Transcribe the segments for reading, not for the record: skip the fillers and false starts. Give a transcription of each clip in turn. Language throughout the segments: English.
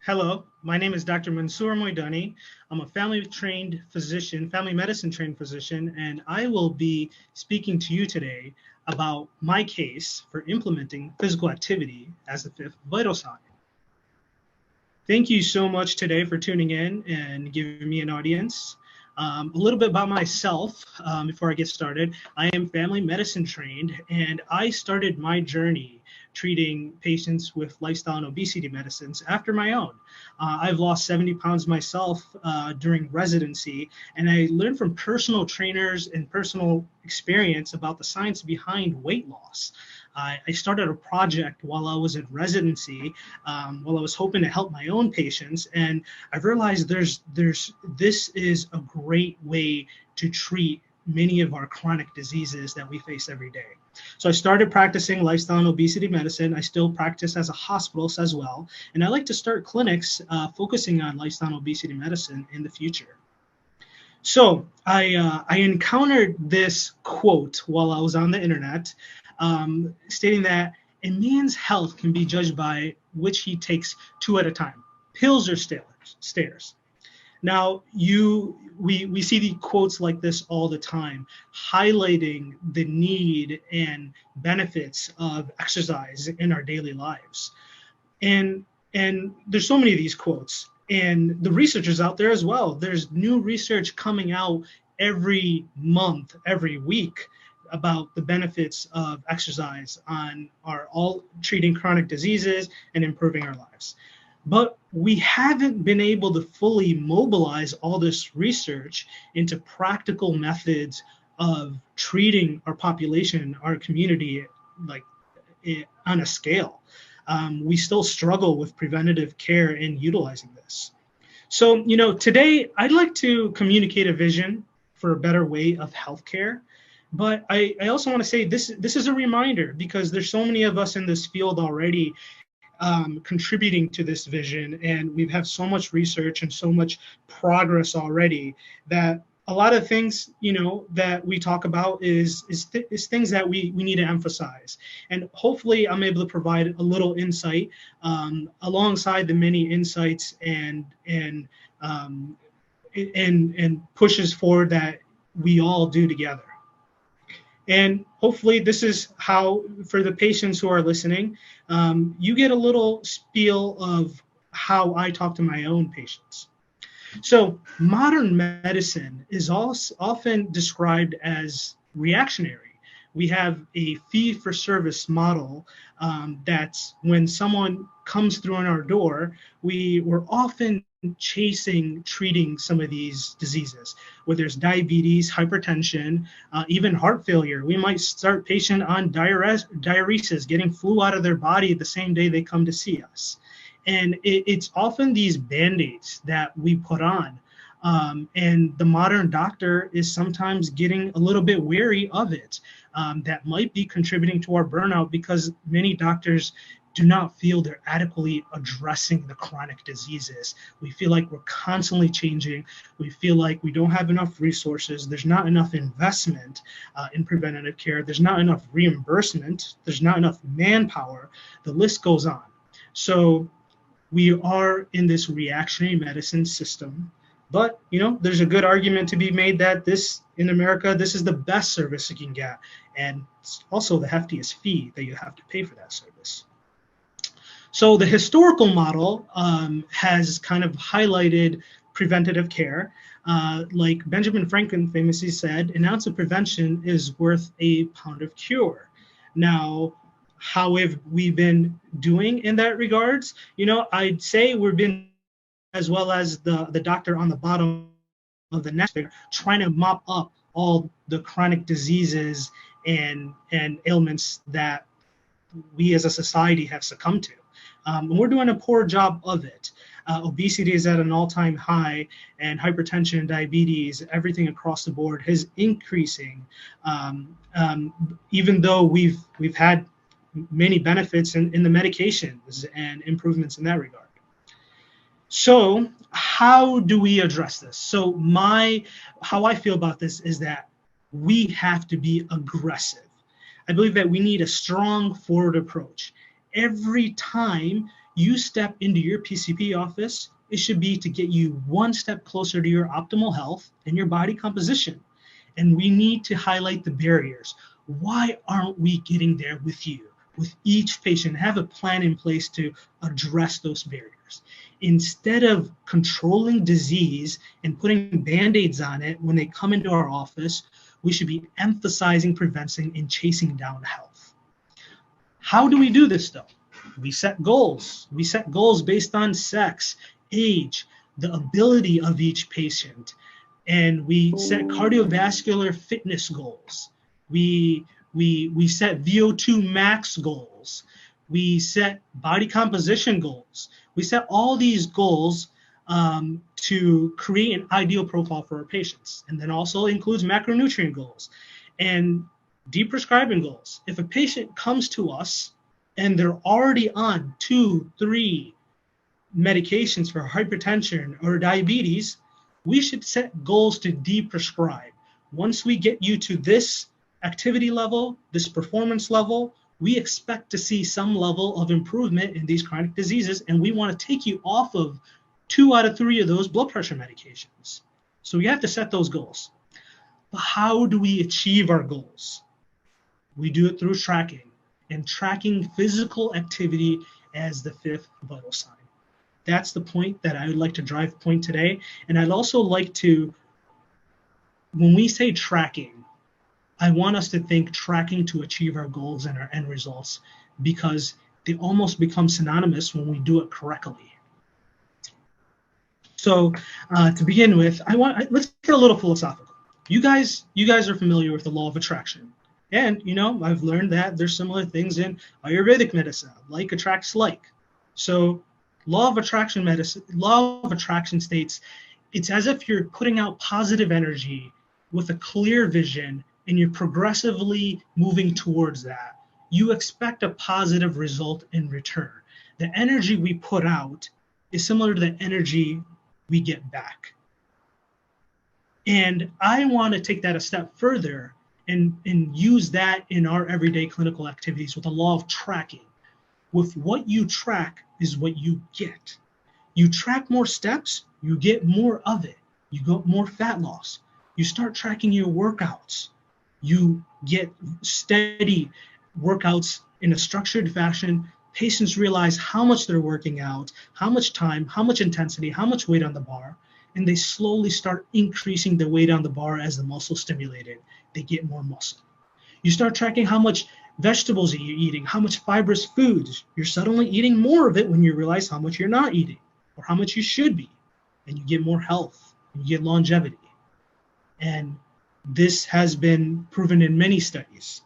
Hello, my name is Dr. Mansoor Moidani. I'm a family-trained physician, family medicine-trained physician, and I will be speaking to you today about my case for implementing physical activity as the fifth vital sign. Thank you so much today for tuning in and giving me an audience. A little bit about myself before I get started. I am family medicine trained, and I started my journey treating patients with lifestyle and obesity medicines after my own. I've lost 70 pounds myself during residency, and I learned from personal trainers and personal experience about the science behind weight loss. I started a project while I was in residency, while I was hoping to help my own patients, and I realized this is a great way to treat many of our chronic diseases that we face every day. So I started practicing lifestyle and obesity medicine. I still practice as a hospitalist as well, and I like to start clinics focusing on lifestyle and obesity medicine in the future. So I encountered this quote while I was on the internet, stating that a man's health can be judged by which he takes two at a time, pills or stairs. Now, we see the quotes like this all the time, highlighting the need and benefits of exercise in our daily lives. And there's so many of these quotes, and the research is out there as well. There's new research coming out every month, every week, about the benefits of exercise on all treating chronic diseases and improving our lives. But we haven't been able to fully mobilize all this research into practical methods of treating our population, our community, like on a scale. We still struggle with preventative care and utilizing this. So, today I'd like to communicate a vision for a better way of healthcare. But I also want to say this is a reminder, because there's so many of us in this field already contributing to this vision, and we have so much research and so much progress already that a lot of things that we talk about is things that we need to emphasize. And hopefully I'm able to provide a little insight alongside the many insights and pushes forward that we all do together. And hopefully this is how, for the patients who are listening, you get a little spiel of how I talk to my own patients. So modern medicine is also often described as reactionary. We have a fee-for-service model that's when someone comes through on our door, we're often treating some of these diseases, whether it's diabetes, hypertension, even heart failure. We might start patient on diuresis, getting flu out of their body the same day they come to see us. And it's often these band-aids that we put on. And the modern doctor is sometimes getting a little bit wary of it. That might be contributing to our burnout, because many doctors do not feel they're adequately addressing the chronic diseases. We feel like we're constantly changing. We feel like we don't have enough resources. There's not enough investment in preventative care. There's not enough reimbursement. There's not enough manpower. The list goes on. So we are in this reactionary medicine system. But, there's a good argument to be made that in America, this is the best service you can get. And it's also the heftiest fee that you have to pay for that service. So the historical model has kind of highlighted preventative care. Like Benjamin Franklin famously said, an ounce of prevention is worth a pound of cure. Now, how have we been doing in that regards? I'd say we've been, as well as the doctor on the bottom of the next figure, trying to mop up all the chronic diseases and ailments that we as a society have succumbed to. And we're doing a poor job of it. Obesity is at an all-time high, and hypertension and diabetes, everything across the board is increasing, even though we've had many benefits in the medications and improvements in that regard. So how do we address this? So how I feel about this is that we have to be aggressive. I believe that we need a strong forward approach. Every time you step into your PCP office, it should be to get you one step closer to your optimal health and your body composition. And we need to highlight the barriers. Why aren't we getting there with you, with each patient? Have a plan in place to address those barriers. Instead of controlling disease and putting Band-Aids on it when they come into our office, we should be emphasizing prevention and chasing down health. How do we do this though? We set goals. We set goals based on sex, age, the ability of each patient, and we set cardiovascular fitness goals. We set VO2 max goals. We set body composition goals. We set all these goals to create an ideal profile for our patients, and then also includes macronutrient goals and deprescribing goals. If a patient comes to us and they're already on 2-3 medications for hypertension or diabetes, we should set goals to deprescribe. Once we get you to this activity level, this performance level, we expect to see some level of improvement in these chronic diseases, and we want to take you off of 2 out of 3 of those blood pressure medications. So we have to set those goals. But how do we achieve our goals? We do it through tracking, and tracking physical activity as the 5th vital sign. That's the point that I would like to drive point today. And I'd also like to, when we say tracking, I want us to think tracking to achieve our goals and our end results, because they almost become synonymous when we do it correctly. So to begin with, let's get a little philosophical. You guys are familiar with the law of attraction. And, I've learned that there's similar things in Ayurvedic medicine, like attracts like. So law of attraction states it's as if you're putting out positive energy with a clear vision, and you're progressively moving towards that. You expect a positive result in return. The energy we put out is similar to the energy we get back. And I want to take that a step further and use that in our everyday clinical activities with the law of tracking. With what you track is what you get. You track more steps, you get more of it. You get more fat loss. You start tracking your workouts. You get steady workouts in a structured fashion. Patients realize how much they're working out, how much time, how much intensity, how much weight on the bar, and they slowly start increasing the weight on the bar as the muscle stimulated. They get more muscle. You start tracking how much vegetables are you eating, how much fibrous foods. You're suddenly eating more of it when you realize how much you're not eating or how much you should be, and you get more health, and you get longevity. And this has been proven in many studies.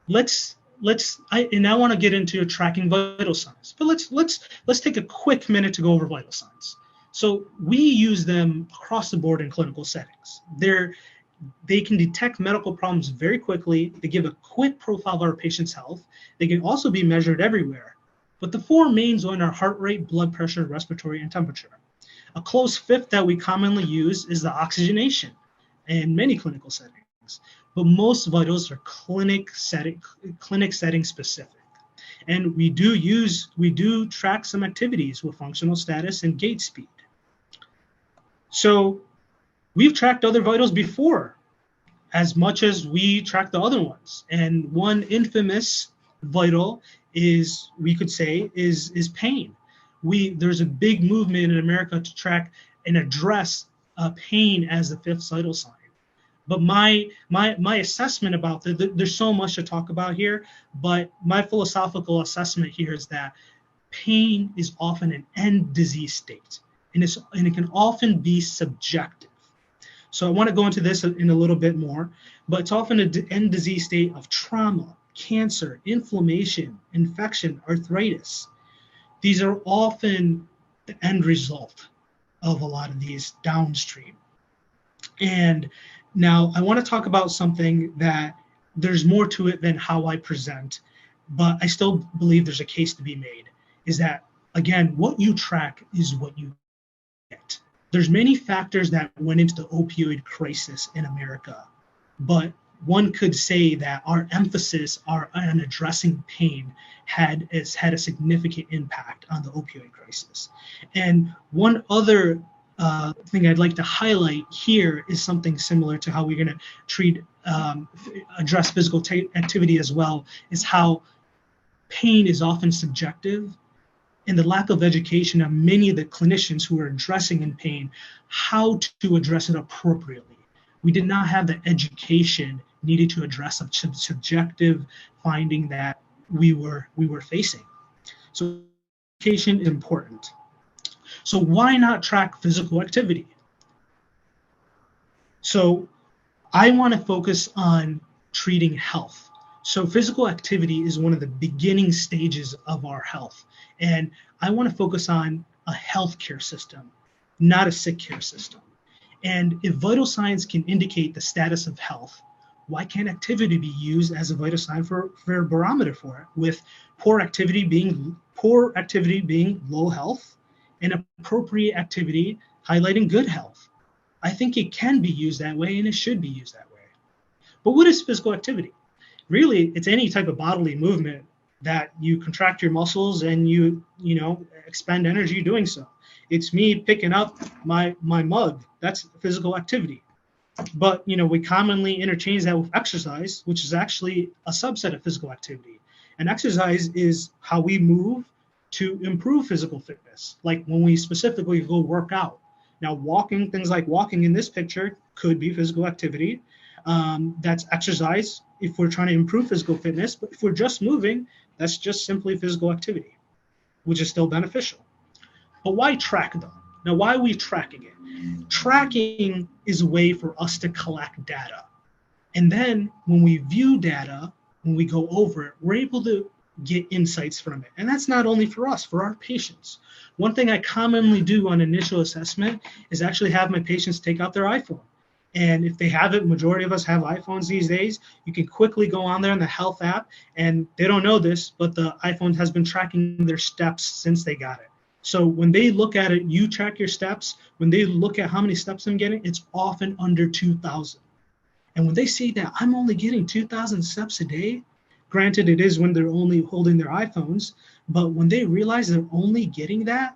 I want to get into tracking vital signs, but let's take a quick minute to go over vital signs. So we use them across the board in clinical settings. They can detect medical problems very quickly. They give a quick profile of our patient's health. They can also be measured everywhere. But the 4 main ones are heart rate, blood pressure, respiratory, and temperature. A close fifth that we commonly use is the oxygenation in many clinical settings. But most vitals are clinic setting specific. And we do track some activities with functional status and gait speed. So we've tracked other vitals before, as much as we track the other ones. And one infamous vital is pain. There's a big movement in America to track and address pain as the 5th vital sign. But my assessment about there's so much to talk about here, but my philosophical assessment here is that pain is often an end disease state, and it can often be subjective. So I want to go into this in a little bit more, but it's often an end disease state of trauma, cancer, inflammation, infection, arthritis. These are often the end result of a lot of these downstream. And now I want to talk about something that there's more to it than how I present, but I still believe there's a case to be made, is that, again, what you track is what you get. There's many factors that went into the opioid crisis in America, but one could say that our emphasis on addressing pain has had a significant impact on the opioid crisis. And one other thing I'd like to highlight here is something similar to how we're going to address physical activity as well, is how pain is often subjective, and the lack of education of many of the clinicians who are addressing in pain how to address it appropriately. We did not have the education needed to address a subjective finding that we were facing. So education is important. So why not track physical activity? So I want to focus on treating health. So physical activity is one of the beginning stages of our health. And I want to focus on a healthcare system, not a sick care system. And if vital signs can indicate the status of health, why can't activity be used as a vital sign for a barometer for it, with poor activity being low health and appropriate activity highlighting good health? I think it can be used that way, and it should be used that way. But what is physical activity? Really, it's any type of bodily movement that you contract your muscles and you expend energy doing so. It's me picking up my mug. That's physical activity. But we commonly interchange that with exercise, which is actually a subset of physical activity. And exercise is how we move to improve physical fitness, like when we specifically go work out. Now, things like walking in this picture could be physical activity. That's exercise if we're trying to improve physical fitness. But if we're just moving, that's just simply physical activity, which is still beneficial. But why track them? Now, why are we tracking it? Tracking is a way for us to collect data. And then when we view data, when we go over it, we're able to get insights from it. And that's not only for us, for our patients. One thing I commonly do on initial assessment is actually have my patients take out their iPhone. And if they have it, majority of us have iPhones these days, you can quickly go on there in the health app, and they don't know this, but the iPhone has been tracking their steps since they got it. So when they look at it, you track your steps. When they look at how many steps I'm getting, it's often under 2,000. And when they see that I'm only getting 2,000 steps a day, granted it is when they're only holding their iPhones, but when they realize they're only getting that,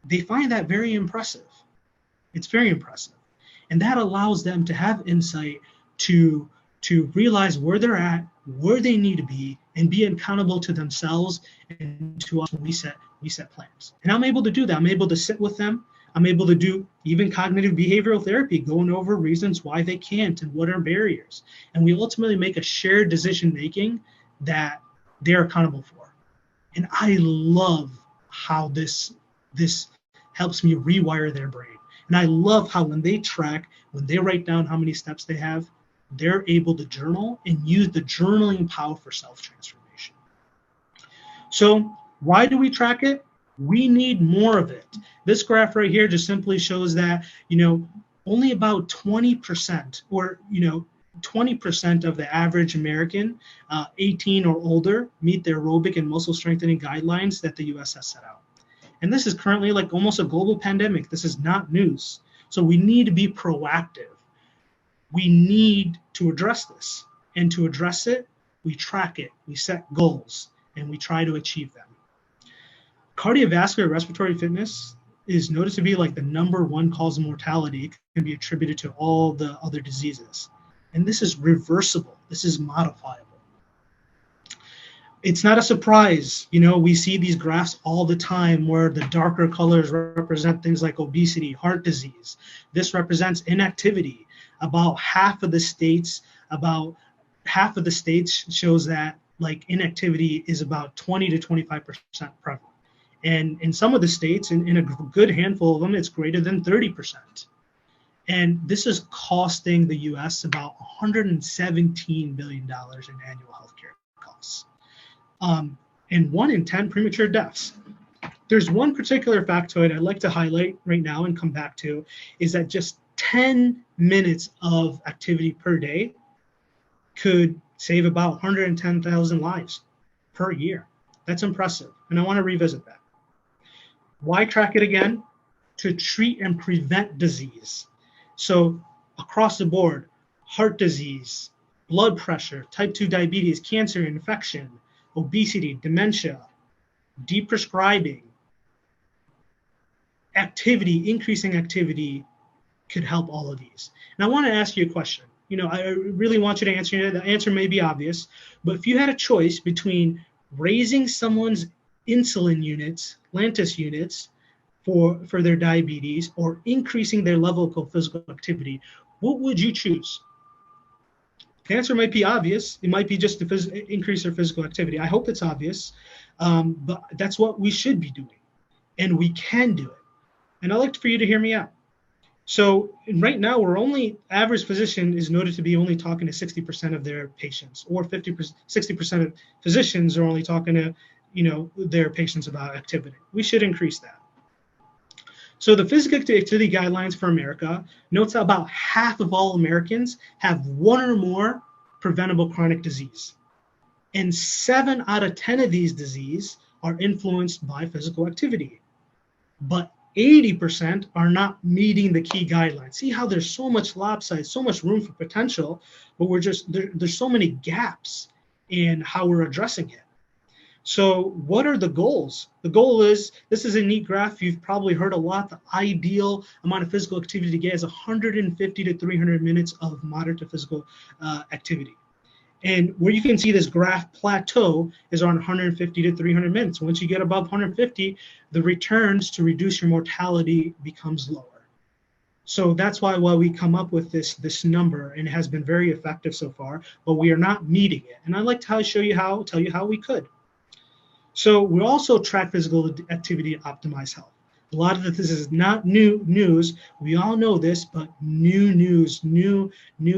they find that very impressive. It's very impressive. And that allows them to have insight to realize where they're at, where they need to be, and be accountable to themselves and to us when we set plans. And I'm able to do that. I'm able to sit with them. I'm able to do even cognitive behavioral therapy, going over reasons why they can't and what are barriers. And we ultimately make a shared decision making that they're accountable for. And I love how this helps me rewire their brain. And I love how when they track, when they write down how many steps they have, they're able to journal and use the journaling power for self-transformation. So why do we track it? We need more of it. This graph right here just simply shows that, only about 20% or, 20% of the average American, 18 or older, meet the aerobic and muscle strengthening guidelines that the US has set out. And this is currently like almost a global pandemic. This is not news. So we need to be proactive. We need to address this. And to address it, we track it, we set goals, and we try to achieve them. Cardiovascular respiratory fitness is noticed to be like the #1 cause of mortality. It can be attributed to all the other diseases. And this is reversible. This is modifiable. It's not a surprise. We see these graphs all the time where the darker colors represent things like obesity, heart disease. This represents inactivity. About half of the states shows that like inactivity is about 20 to 25% prevalent. And in some of the states, in a good handful of them, it's greater than 30%. And this is costing the US about $117 billion in annual healthcare costs. And 1 in 10 premature deaths. There's one particular factoid I'd like to highlight right now and come back to, is that just 10 minutes of activity per day could save about 110,000 lives per year. That's impressive. And I want to revisit that. Why track it again? To treat and prevent disease. So across the board, heart disease, blood pressure, type 2 diabetes, cancer, infection, obesity, dementia, deprescribing, activity, increasing activity could help all of these. And I want to ask you a question. I really want you to answer it. The answer may be obvious, but if you had a choice between raising someone's insulin units, Lantus units, for their diabetes, or increasing their level of physical activity, what would you choose? The answer might be obvious. It might be just to increase their physical activity. I hope it's obvious, but that's what we should be doing, and we can do it. And I'd like for you to hear me out. So right now, average physician is noted to be only talking to 60% of their patients, or 60% of physicians are only talking to, their patients about activity. We should increase that. So the physical activity guidelines for America notes that about half of all Americans have one or more preventable chronic disease. And 7 out of 10 of these diseases are influenced by physical activity. But 80% are not meeting the key guidelines. See how there's so much lopsided, so much room for potential, but there's so many gaps in how we're addressing it. So what are the goals? The goal is, this is a neat graph. You've probably heard a lot. The ideal amount of physical activity to get is 150 to 300 minutes of moderate to physical activity. And where you can see this graph plateau is around 150 to 300 minutes. Once you get above 150, the returns to reduce your mortality becomes lower. So that's why we come up with this number, and it has been very effective so far, but we are not meeting it. And I'd like to tell you how we could. So we also track physical activity to optimize health. A lot of this is not new news. We all know this, but new news, new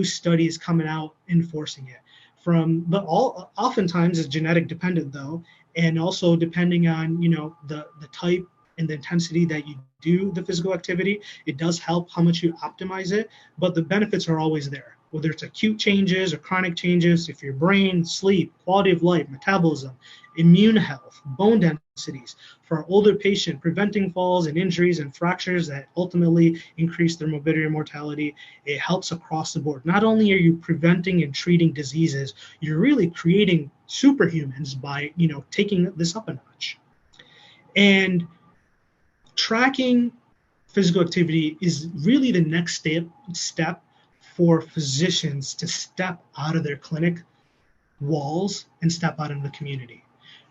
studies coming out enforcing it. But oftentimes it's genetic dependent though, and also depending on the type and the intensity that you do the physical activity, it does help how much you optimize it. But the benefits are always there, whether it's acute changes or chronic changes, if your brain, sleep, quality of life, metabolism, immune health, bone densities. For our older patient, preventing falls and injuries and fractures that ultimately increase their morbidity and mortality, it helps across the board. Not only are you preventing and treating diseases, you're really creating superhumans by taking this up a notch. And tracking physical activity is really the next step for physicians to step out of their clinic walls and step out into the community.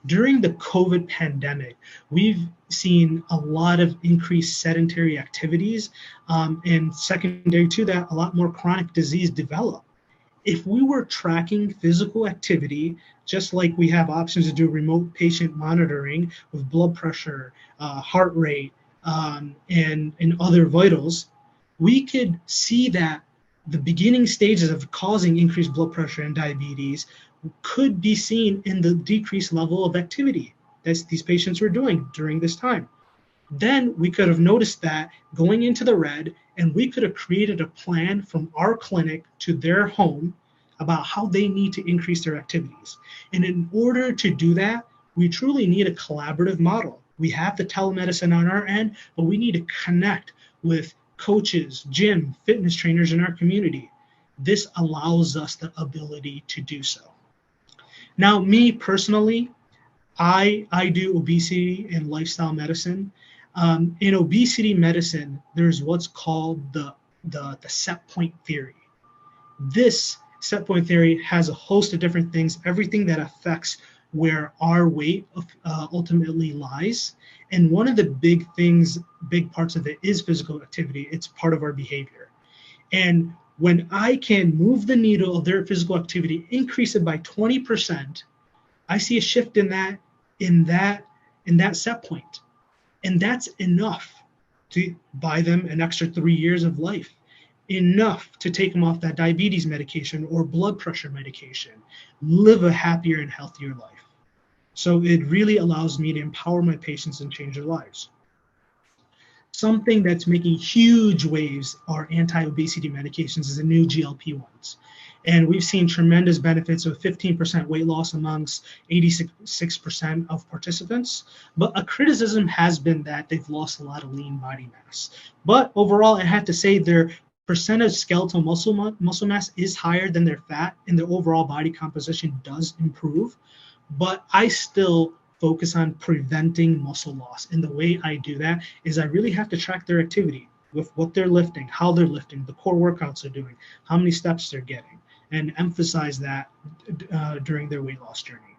During the COVID pandemic, we've seen a lot of increased sedentary activities, and secondary to that, a lot more chronic disease develop. If we were tracking physical activity, just like we have options to do remote patient monitoring with blood pressure, heart rate, and other vitals, we could see that the beginning stages of causing increased blood pressure and diabetes could be seen in the decreased level of activity that these patients were doing during this time. Then we could have noticed that going into the red, and we could have created a plan from our clinic to their home about how they need to increase their activities. And in order to do that, we truly need a collaborative model. We have the telemedicine on our end, but we need to connect with coaches, gym, fitness trainers in our community. This allows us the ability to do so. Now, me personally, I do obesity and lifestyle medicine. In obesity medicine, there's what's called the set point theory. This set point theory has a host of different things, everything that affects where our weight ultimately lies. And one of the big parts of it is physical activity. It's part of our behavior. And when I can move the needle of their physical activity, increase it by 20%, I see a shift in that set point. And that's enough to buy them an extra 3 years of life, enough to take them off that diabetes medication or blood pressure medication, live a happier and healthier life. So it really allows me to empower my patients and change their lives. Something that's making huge waves are anti-obesity medications is the new GLP-1s. And we've seen tremendous benefits of 15% weight loss amongst 86% of participants. But a criticism has been that they've lost a lot of lean body mass. But overall, I have to say they're percent of skeletal muscle mass is higher than their fat, and their overall body composition does improve. But I still focus on preventing muscle loss. And the way I do that is I really have to track their activity with what they're lifting, how they're lifting, the core workouts they're doing, how many steps they're getting, and emphasize that during their weight loss journey.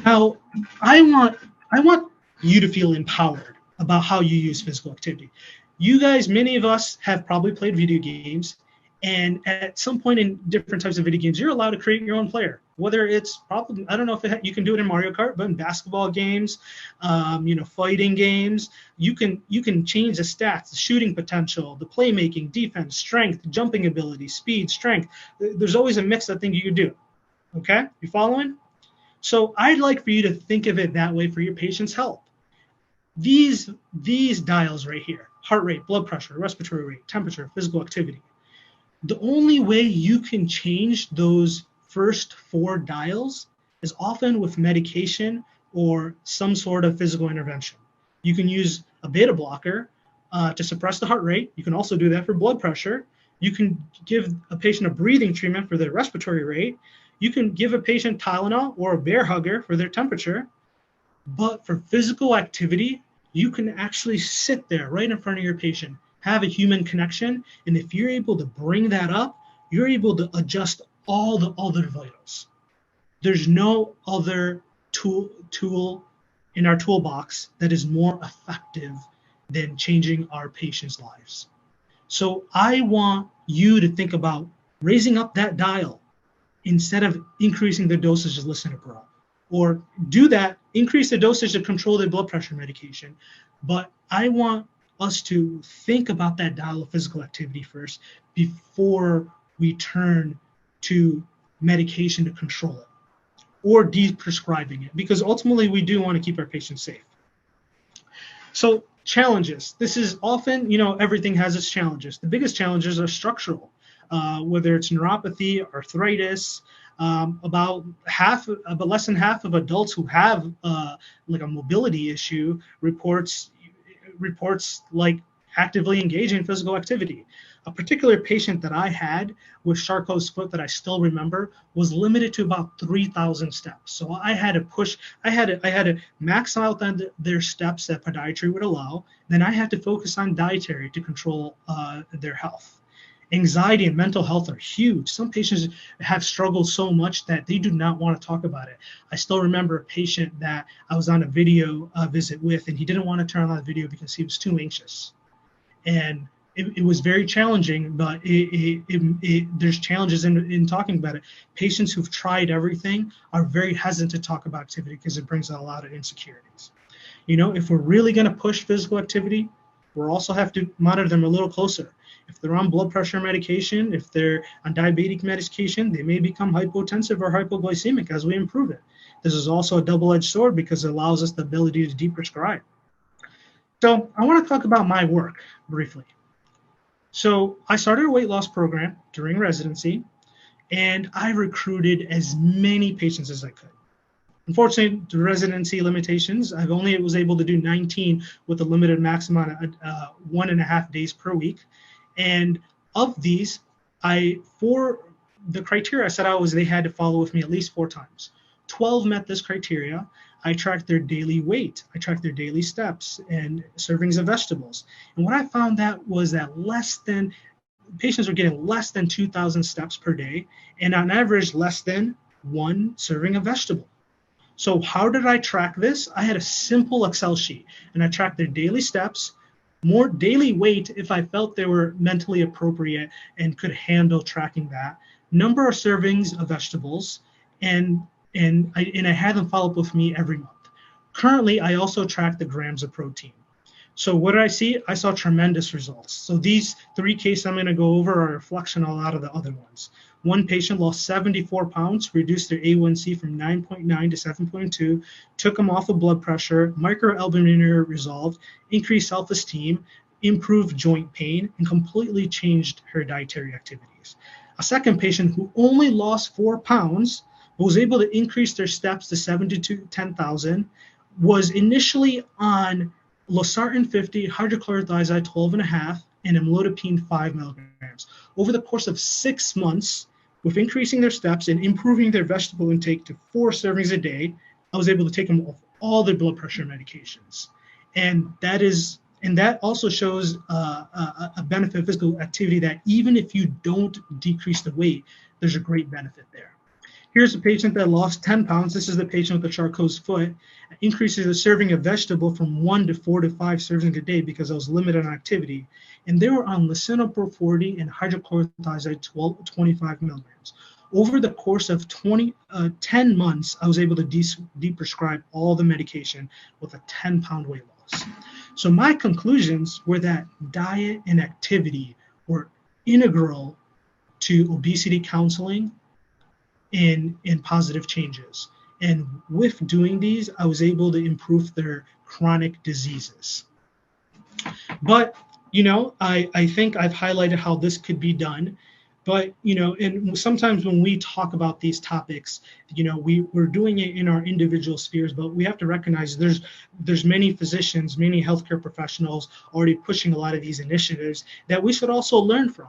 Now, I want you to feel empowered about how you use physical activity. You guys, many of us have probably played video games, and at some point in different types of video games, you're allowed to create your own player. Whether it's probably, I don't know if you can do it in Mario Kart, but in basketball games, fighting games, you can change the stats, the shooting potential, the playmaking, defense, strength, jumping ability, speed, strength. There's always a mix of things you can do. Okay, you following? So I'd like for you to think of it that way for your patient's health. These dials right here, heart rate, blood pressure, respiratory rate, temperature, physical activity. The only way you can change those first 4 dials is often with medication or some sort of physical intervention. You can use a beta blocker to suppress the heart rate. You can also do that for blood pressure. You can give a patient a breathing treatment for their respiratory rate. You can give a patient Tylenol or a bear hugger for their temperature. But for physical activity, you can actually sit there right in front of your patient, have a human connection, and if you're able to bring that up, you're able to adjust all the other vitals. There's no other tool in our toolbox that is more effective than changing our patients' lives. So I want you to think about raising up that dial instead of increasing the dosage of lisinopril. Or do that, increase the dosage to control their blood pressure medication. But I want us to think about that dial of physical activity first before we turn to medication to control it or de-prescribing it, because ultimately we do want to keep our patients safe. So challenges. This is often, everything has its challenges. The biggest challenges are structural, whether it's neuropathy, arthritis. About less than half of adults who have like a mobility issue reports like actively engaging in physical activity. A particular patient that I had with Charcot's foot that I still remember was limited to about 3,000 steps. So I had to max out their steps that podiatry would allow. Then I had to focus on dietary to control their health. Anxiety and mental health are huge. Some patients have struggled so much that they do not want to talk about it. I still remember a patient that I was on a video visit with, and he didn't want to turn on the video because he was too anxious. And it was very challenging, but there's challenges in talking about it. Patients who've tried everything are very hesitant to talk about activity because it brings a lot of insecurities. If we're really going to push physical activity, we'll also have to monitor them a little closer. If they're on blood pressure medication, if they're on diabetic medication, they may become hypotensive or hypoglycemic as we improve it. This is also a double-edged sword because it allows us the ability to de-prescribe. So I want to talk about my work briefly. So I started a weight loss program during residency, and I recruited as many patients as I could. Unfortunately, due to residency limitations, I only was able to do 19 with a limited maximum of 1.5 days per week. And of these, for the criteria I set out was they had to follow with me at least 4 times. 12 met this criteria. I tracked their daily weight. I tracked their daily steps and servings of vegetables. And what I found was that patients were getting less than 2,000 steps per day, and on average, less than 1 serving of vegetable. So how did I track this? I had a simple Excel sheet, and I tracked their daily steps, more daily weight if I felt they were mentally appropriate and could handle tracking that, number of servings of vegetables, and I had them follow up with me every month. Currently, I also track the grams of protein. So what did I see? I saw tremendous results. So these 3 cases I'm going to go over are a reflection of a lot of the other ones. One patient lost 74 pounds, reduced their A1C from 9.9 to 7.2, took them off of blood pressure, microalbuminuria resolved, increased self-esteem, improved joint pain, and completely changed her dietary activities. A second patient who only lost 4 pounds but was able to increase their steps to 7 to 10,000, was initially on losartan 50, hydrochlorothiazide 12.5, and amlodipine 5 milligrams. milligrams. Over the course of 6 months, with increasing their steps and improving their vegetable intake to 4 servings a day, I was able to take them off all their blood pressure medications. And that also shows a benefit of physical activity, that even if you don't decrease the weight, there's a great benefit there. Here's a patient that lost 10 pounds. This is the patient with the Charcot's foot. Increases the serving of vegetable from 1 to 4 to 5 servings a day because I was limited on activity. And they were on lisinopril 40 and hydrochlorothiazide 25 milligrams. Over the course of 10 months, I was able to deprescribe all the medication with a 10-pound weight loss. So my conclusions were that diet and activity were integral to obesity counseling in positive changes. And with doing these, I was able to improve their chronic diseases. But, I think I've highlighted how this could be done. But, and sometimes when we talk about these topics, we're doing it in our individual spheres, but we have to recognize there's many physicians, many healthcare professionals already pushing a lot of these initiatives that we should also learn from.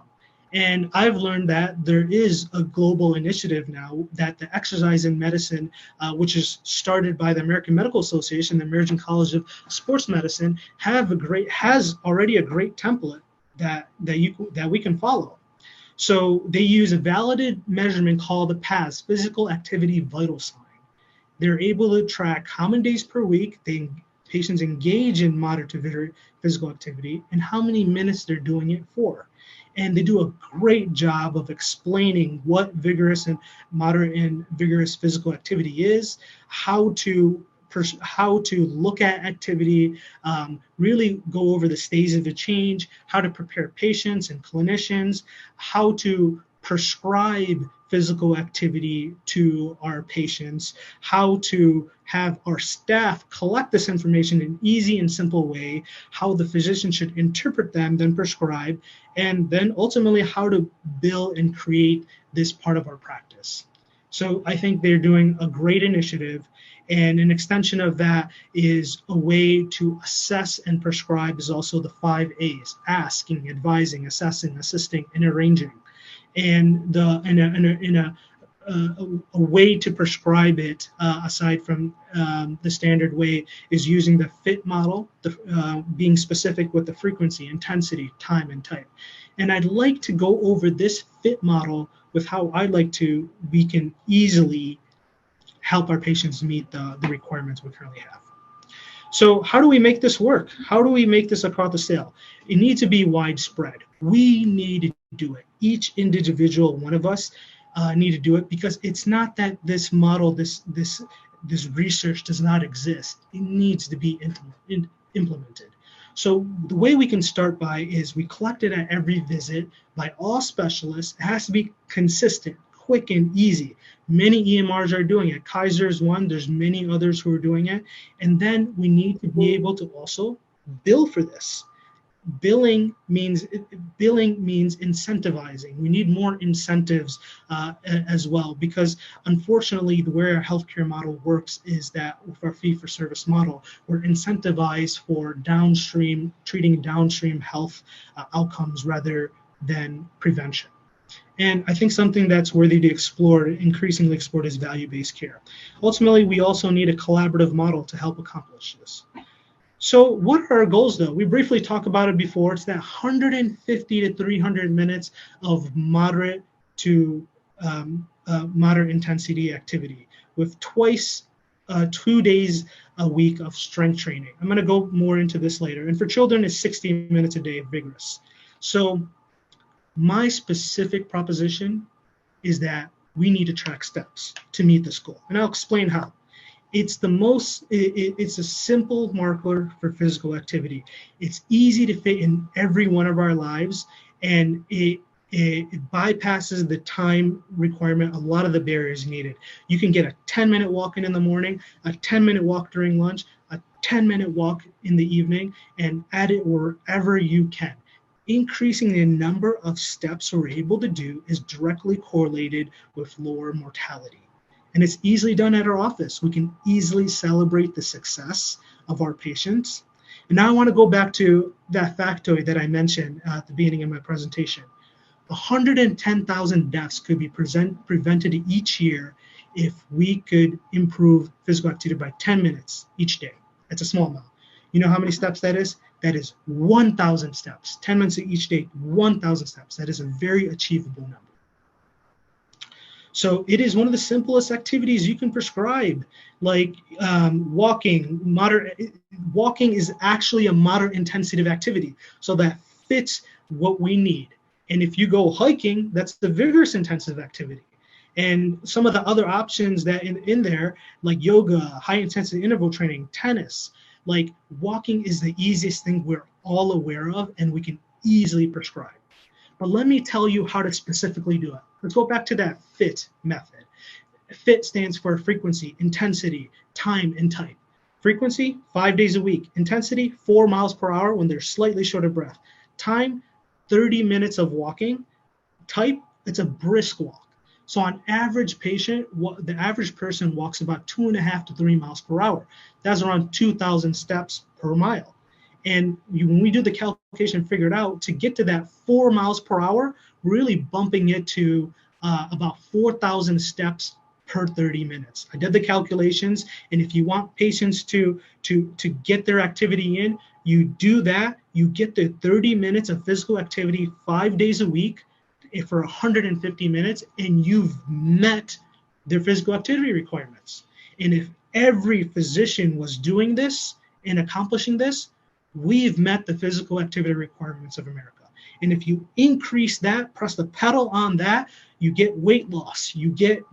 And I've learned that there is a global initiative now that the Exercise in Medicine, which is started by the American Medical Association, the American College of Sports Medicine, has already a great template that we can follow. So they use a validated measurement called the PAS, Physical Activity Vital Sign. They're able to track how many days per week patients engage in moderate to vigorous physical activity and how many minutes they're doing it for. And they do a great job of explaining what vigorous and moderate and vigorous physical activity is, how to look at activity, really go over the stages of the change, how to prepare patients and clinicians, how to prescribe physical activity to our patients, how to have our staff collect this information in an easy and simple way, how the physician should interpret them, then prescribe, and then ultimately how to bill and create this part of our practice. So I think they're doing a great initiative, and an extension of that is a way to assess and prescribe is also the 5 A's: asking, advising, assessing, assisting, and arranging. And a way to prescribe it, aside from the standard way, is using the FIT model, being specific with the frequency, intensity, time, and type. And I'd like to go over this FIT model with how we can easily help our patients meet the requirements we currently have. So how do we make this work? How do we make this across the scale? It needs to be widespread. We need to do it. Each individual one of us need to do it, because it's not that this model, this research does not exist. It needs to be implemented. So the way we can start is we collect it at every visit by all specialists. It has to be consistent, quick, and easy. Many EMRs are doing it. Kaiser is one. There's many others who are doing it. And then we need to be able to also bill for this. Billing means incentivizing. We need more incentives as well, because unfortunately the way our healthcare model works is that with our fee-for-service model, we're incentivized for treating downstream health outcomes rather than prevention. And I think something that's worthy to increasingly explored, is value-based care. Ultimately, we also need a collaborative model to help accomplish this. So what are our goals, though? We briefly talked about it before. It's that 150 to 300 minutes of moderate to moderate intensity activity with 2 days a week of strength training. I'm going to go more into this later. And for children, it's 60 minutes a day of vigorous. So my specific proposition is that we need to track steps to meet this goal. And I'll explain how. It's it's a simple marker for physical activity. It's easy to fit in every one of our lives, and it bypasses the time requirement, a lot of the barriers needed. You can get a 10-minute walk in the morning, a 10-minute walk during lunch, a 10-minute walk in the evening, and add it wherever you can. Increasing the number of steps we're able to do is directly correlated with lower mortality. And it's easily done at our office. We can easily celebrate the success of our patients. And now I want to go back to that factoid that I mentioned at the beginning of my presentation. 110,000 deaths could be prevented each year if we could improve physical activity by 10 minutes each day. That's a small amount. You know how many steps that is? That is 1,000 steps. 10 minutes each day, 1,000 steps. That is a very achievable number. So it is one of the simplest activities you can prescribe, like walking. Walking is actually a moderate intensity activity, so that fits what we need. And if you go hiking, that's the vigorous intensive activity. And some of the other options that in there, like yoga, high intensity interval training, tennis, like walking is the easiest thing we're all aware of and we can easily prescribe. But let me tell you how to specifically do it. Let's go back to that FIT method. FIT stands for frequency, intensity, time, and type. Frequency, 5 days a week. Intensity, 4 miles per hour when they're slightly short of breath. Time, 30 minutes of walking. Type, it's a brisk walk. So on average patient, the average person walks about 2.5 to 3 miles per hour. That's around 2,000 steps per mile. And when we do the calculation, figure it out, to get to that 4 miles per hour, really bumping it to about 4,000 steps per 30 minutes. I did the calculations, and if you want patients to get their activity in, you do that, you get the 30 minutes of physical activity 5 days a week for 150 minutes, and you've met their physical activity requirements. And if every physician was doing this and accomplishing this, we've met the physical activity requirements of America. And if you increase that, press the pedal on that, you get weight loss, you get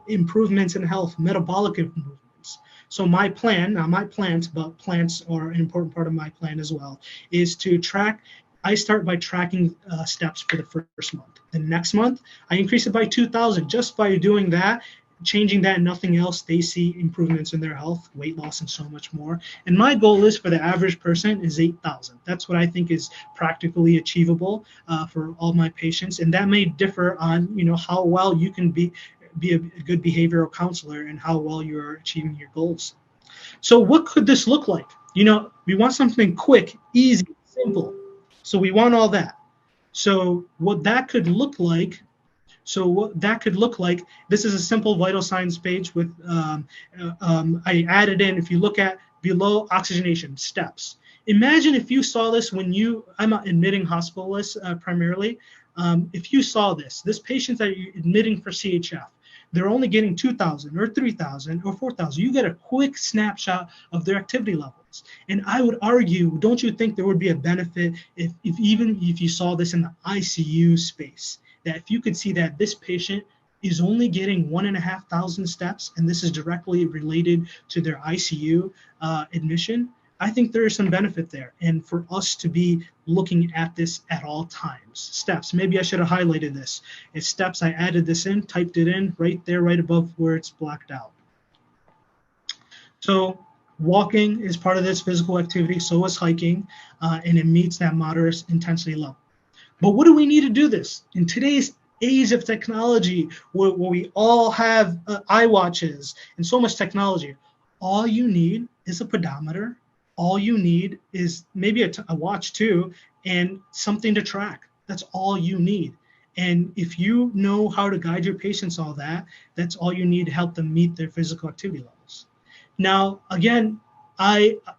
improvements in health, metabolic improvements. So my plan, not my plants, but plants are an important part of my plan as well, is to track. I start by tracking steps for the first month. The next month, I increase it by 2,000. Just by doing that, changing that and nothing else, they see improvements in their health, weight loss, and so much more. And my goal is for the average person is 8,000. That's what I think is practically achievable for all my patients. And that may differ on, how well you can be a good behavioral counselor and how well you're achieving your goals. So what could this look like? We want something quick, easy, simple. So we want all that. So what that could look like, this is a simple vital signs page with, I added in, if you look at below oxygenation, steps. Imagine if you saw this I'm admitting hospitalists primarily. If you saw this patient that you're admitting for CHF, they're only getting 2,000 or 3,000 or 4,000. You get a quick snapshot of their activity levels. And I would argue, don't you think there would be a benefit if you saw this in the ICU space? That if you could see that this patient is only getting 1,500 steps, and this is directly related to their ICU admission, I think there is some benefit there. And for us to be looking at this at all times. Steps, maybe I should have highlighted this. It's steps, I added this in, typed it in right there, right above where it's blacked out. So walking is part of this physical activity, so is hiking, and it meets that moderate intensity level. But what do we need to do this? In today's age of technology, where we all have iWatches and so much technology, all you need is a pedometer. All you need is maybe a watch too, and something to track. That's all you need. And if you know how to guide your patients, that's all you need to help them meet their physical activity levels. Now, again,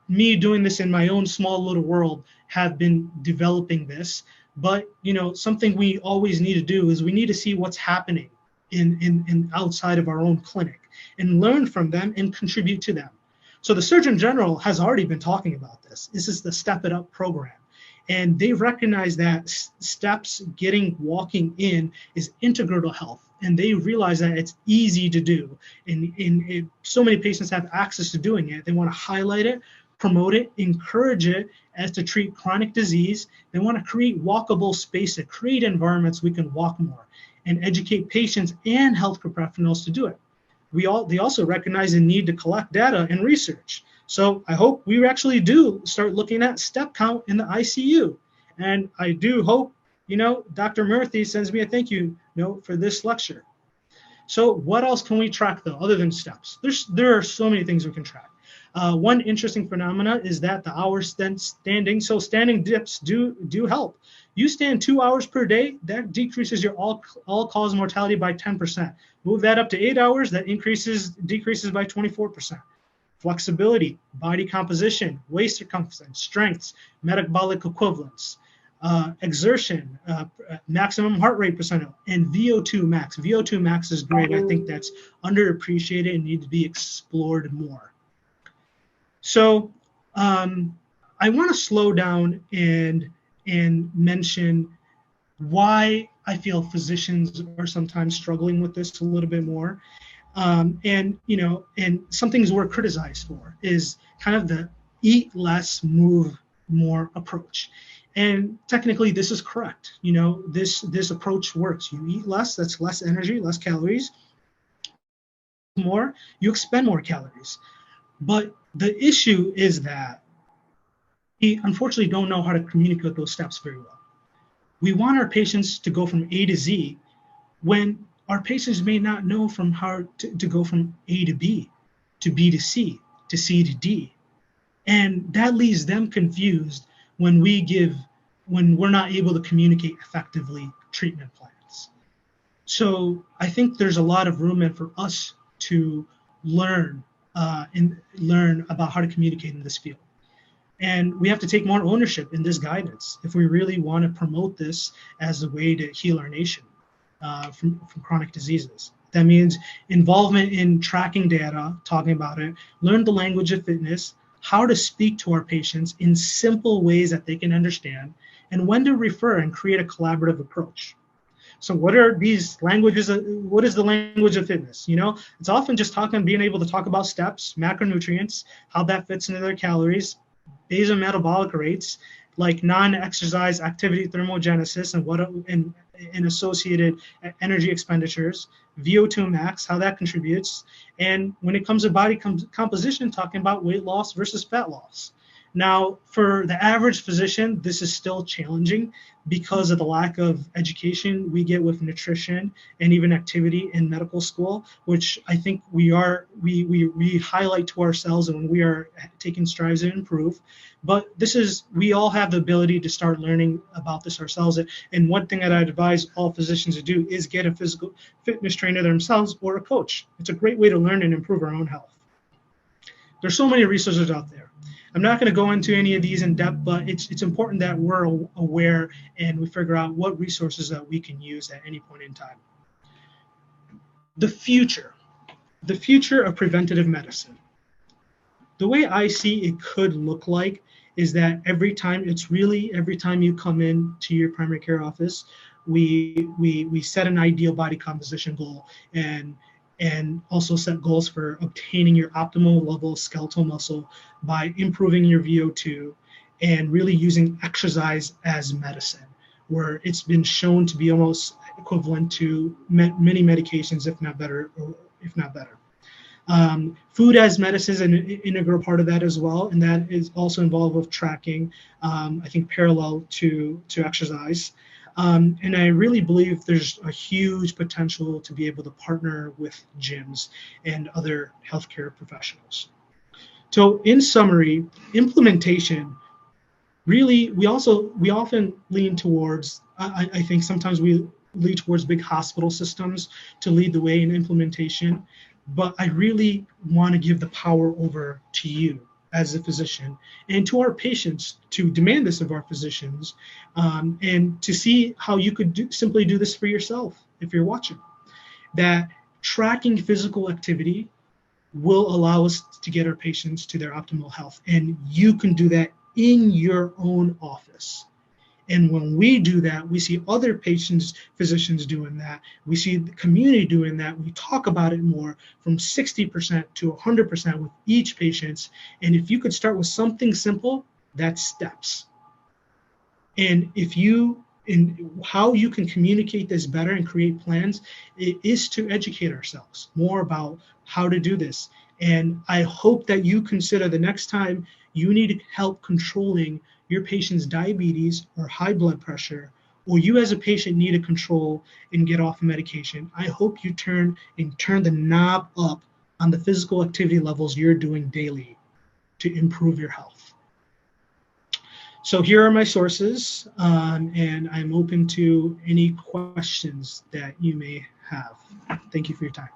me doing this in my own small little world, have been developing this. But something we always need to do is we need to see what's happening in outside of our own clinic and learn from them and contribute to them. So the Surgeon General has already been talking about this. This is the Step It Up program. And they recognize that steps, walking in is integral to health. And they realize that it's easy to do. And so many patients have access to doing it. They want to highlight it, promote it, encourage it as to treat chronic disease. They want to create walkable spaces, create environments we can walk more, and educate patients and healthcare professionals to do it. They also recognize the need to collect data and research. So I hope we actually do start looking at step count in the ICU. And I do hope, Dr. Murthy sends me a thank you note for this lecture. So what else can we track though, other than steps? There are so many things we can track. One interesting phenomena is that the hours spent standing, so standing dips do help. You stand 2 hours per day, that decreases your all-cause mortality by 10%. Move that up to 8 hours, that decreases by 24%. Flexibility, body composition, waist circumference, strengths, metabolic equivalence, exertion, maximum heart rate percentile, and VO2 max. VO2 max is great. I think that's underappreciated and needs to be explored more. So I want to slow down and mention why I feel physicians are sometimes struggling with this a little bit more. And some things we're criticized for is kind of the eat less, move more approach. And technically this is correct. This approach works. You eat less, that's less energy, less calories. More, you expend more calories. But the issue is that we unfortunately don't know how to communicate those steps very well. We want our patients to go from A to Z when our patients may not know from how to go from A to B to C to D. And that leaves them confused when we're not able to communicate effectively treatment plans. So I think there's a lot of room for us to learn about how to communicate in this field. And we have to take more ownership in this guidance if we really want to promote this as a way to heal our nation from chronic diseases. That means involvement in tracking data, talking about it, learn the language of fitness, how to speak to our patients in simple ways that they can understand, and when to refer and create a collaborative approach. So what are these languages? What is the language of fitness? It's often just being able to talk about steps, macronutrients, how that fits into their calories, basal metabolic rates, like non-exercise activity thermogenesis and associated energy expenditures, VO2 max, how that contributes, and when it comes to body composition, talking about weight loss versus fat loss. Now, for the average physician, this is still challenging because of the lack of education we get with nutrition and even activity in medical school, which I think we highlight to ourselves and we are taking strides to improve. But we all have the ability to start learning about this ourselves. And one thing that I advise all physicians to do is get a physical fitness trainer themselves or a coach. It's a great way to learn and improve our own health. There's so many resources out there. I'm not going to go into any of these in depth, but it's important that we're aware and we figure out what resources that we can use at any point in time. The future of preventative medicine. The way I see it could look like is that every time you come in to your primary care office, we set an ideal body composition goal and also set goals for obtaining your optimal level of skeletal muscle by improving your VO2 and really using exercise as medicine, where it's been shown to be almost equivalent to many medications, if not better. Food as medicine is an integral part of that as well, and that is also involved with tracking, I think parallel to exercise. And I really believe there's a huge potential to be able to partner with gyms and other healthcare professionals. So in summary, implementation, really, we often lean towards, I think sometimes we lead towards big hospital systems to lead the way in implementation, but I really want to give the power over to you as a physician and to our patients to demand this of our physicians and to see how you could simply do this for yourself if you're watching. That tracking physical activity will allow us to get our patients to their optimal health, and you can do that in your own office. And when we do that, we see other physicians doing that. We see the community doing that. We talk about it more, from 60% to 100% with each patient. And if you could start with something simple, that's steps. And how you can communicate this better and create plans, it is to educate ourselves more about how to do this. And I hope that you consider the next time you need help controlling your patient's diabetes or high blood pressure, or you as a patient need to control and get off medication, I hope you turn the knob up on the physical activity levels you're doing daily to improve your health. So here are my sources, and I'm open to any questions that you may have. Thank you for your time.